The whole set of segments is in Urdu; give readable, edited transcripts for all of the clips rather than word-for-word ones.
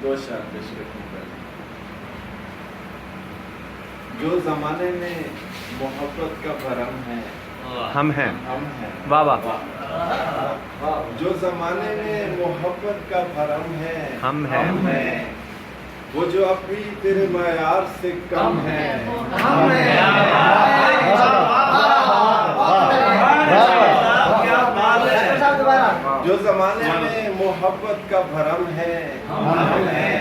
دو شعر پیش کرنے پہلے. جو زمانے میں محبت کا بھرم ہے ہم ہیں. ہم ہیں. واہ واہ. جو زمانے میں محبت کا بھرم ہے ہم ہیں. وہ جو اب بھی تیرے معیار سے کم ہے ہم ہیں. جو زمانے میں محبت کا بھرم ہے ہم ہیں.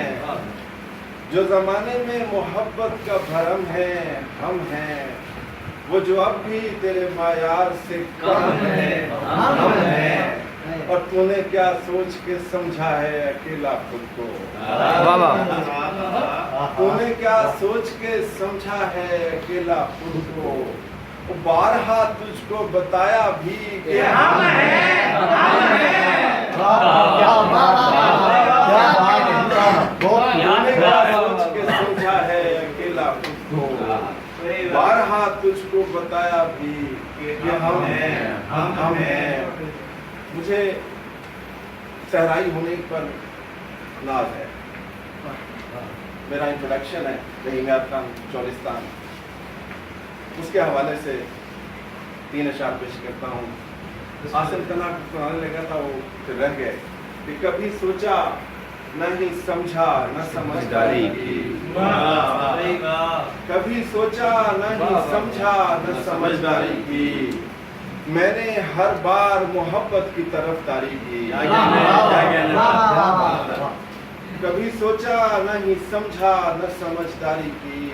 جو زمانے میں محبت کا بھرم ہے ہم ہیں. وہ جو اب بھی تیرے معیار سے کم ہے ہم ہیں. اور تو نے کیا سوچ کے سمجھا ہے اکیلا خود کو. واہ واہ. تو نے کیا سوچ کے سمجھا ہے اکیلا خود کو. بارہا تجھ کو بتایا بھی کہ ہم ہیں. تو نے کیا سوچ کے سمجھا ہے اکیلا خود کو. بارہا تجھ کو بتایا بھی کہ ہم ہیں ہم ہیں. مجھے صحرائی ہونے پر ناز ہے. میرا انٹروڈکشن ہے رحیم یار خان چولستان. اس کے حوالے سے 3 اشعار پیش کرتا ہوں. حاصل کرنا سنانے لگا تھا وہ پھر رہ گئے. کہ کبھی سوچا نہیں سمجھا نہ سمجھداری کی. کبھی سوچا نہیں سمجھا نہ سمجھداری کی. میں نے ہر بار محبت کی طرفداری کی. کبھی سوچا نہیں سمجھا نہ سمجھداری کی.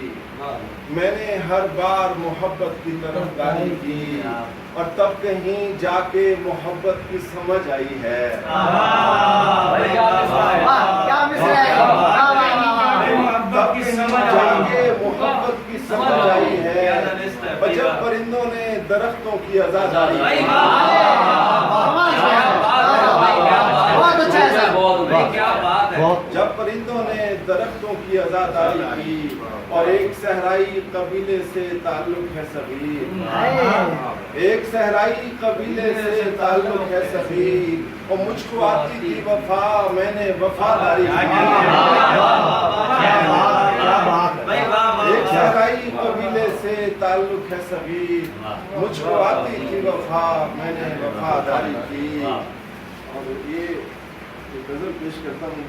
میں نے ہر بار محبت کی طرفداری کی. اور تب کہیں جا کے محبت کی سمجھ آئی ہے. تب کہیں جا کے محبت کی سمجھ آئی ہے. جب پرندوں نے درختوں کی آزاداری جب پرندوں نے درختوں کی آزاداری کی. اور ایک صحرائی قبیلے سے تعلق ہے سبھی. ایک صحرائی قبیلے سے تعلق ہے سبھی. اور مجھ کو آتی تھی وفا میں نے وفاداری کی. ایک صحرائی قبیلے سے تعلق ہے سبھی. مجھ کو آتی تھی وفا میں نے وفاداری کی. اور یہ غزل پیش کرتا ہوں.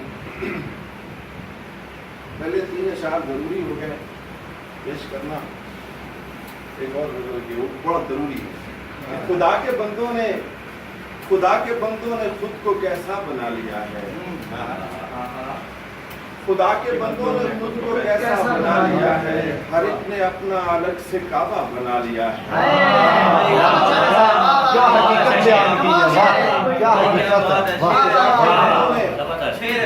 پہلے 3 اشعار ضروری ہو گئے پیش کرنا. ایک اور غزل کی وہ بڑا ضروری ہے. خدا کے بندوں نے خود کو کیسا بنا لیا ہے. خدا کے بندوں نے خود کو کیسا بنا لیا ہے. ہر ایک نے اپنا الگ سے کعبہ بنا لیا ہے.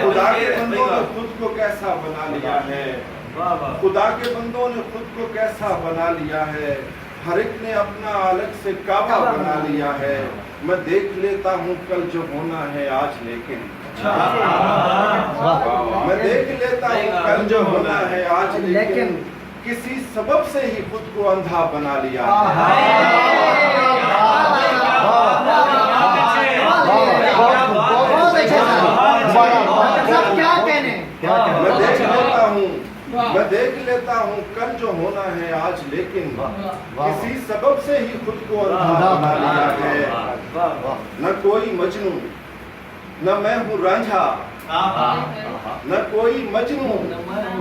خدا کے بندوں نے خود کو کیسا بنا لیا ہے. خدا کے بندوں نے خود کو کیسا بنا لیا ہے. ہر ایک نے اپنا الگ سے کعبہ بنا لیا ہے. میں دیکھ لیتا ہوں کل جو ہونا ہے آج لیکن. میں دیکھ لیتا ہوں کل جو ہونا ہے آج لیکن. کسی سبب سے ہی خود کو اندھا بنا لیا ہے. میں دیکھ لیتا ہوں کل جو ہونا ہے آج لیکن. کسی سبب سے ہی خود کو اندھا بنا لیا ہے. نہ کوئی مجنون نہ میں ہوں رانجھا. نہ کوئی مجنون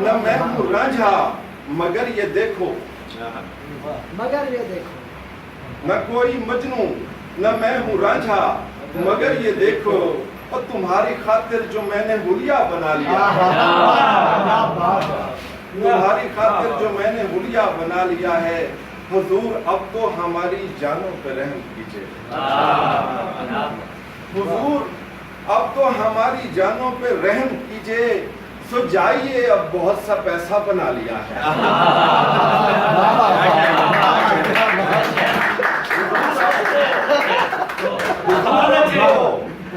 نہ میں ہوں رانجھا. مگر یہ دیکھو نہ کوئی مجنون نہ میں ہوں رانجھا. مگر یہ دیکھو اور تمہاری خاطر جو میں نے حلیہ بنا لیا. تمہاری خاطر جو میں نے حلیہ بنا لیا ہے. حضور اب تو ہماری جانوں پہ رحم کیجئے. حضور اب تو ہماری جانوں پہ رحم کیجئے. سو جائیے اب بہت سا پیسہ بنا لیا ہے.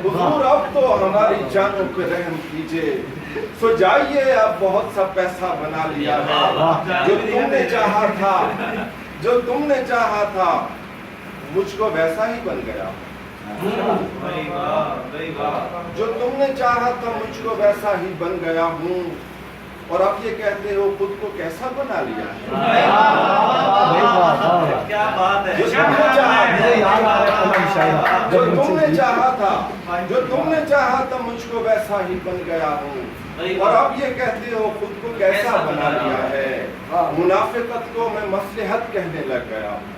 حضور اب تو ہماری جانوں پہ رحم کیجئے. سو جائیے اب بہت سا پیسہ بنا لیا ہے. جو تم نے چاہا تھا مجھ کو ویسا ہی بن گیا. جو تم نے چاہا تھا مجھ کو ویسا ہی بن گیا ہوں، اور اب یہ کہتے ہو خود کو کیسا بنا لیا ہے؟ کیا بات ہے، جو تم نے چاہا تھا مجھ کو ویسا ہی بن گیا ہوں، اور اب یہ کہتے ہو خود کو کیسا بنا لیا ہے۔ منافقت کو میں مصلحت کہنے لگ گیا ہوں۔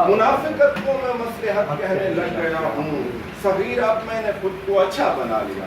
منافقت کو میں مصلحت کہنے لگ گیا ہوں، صغیر اب میں نے خود کو اچھا بنا لیا۔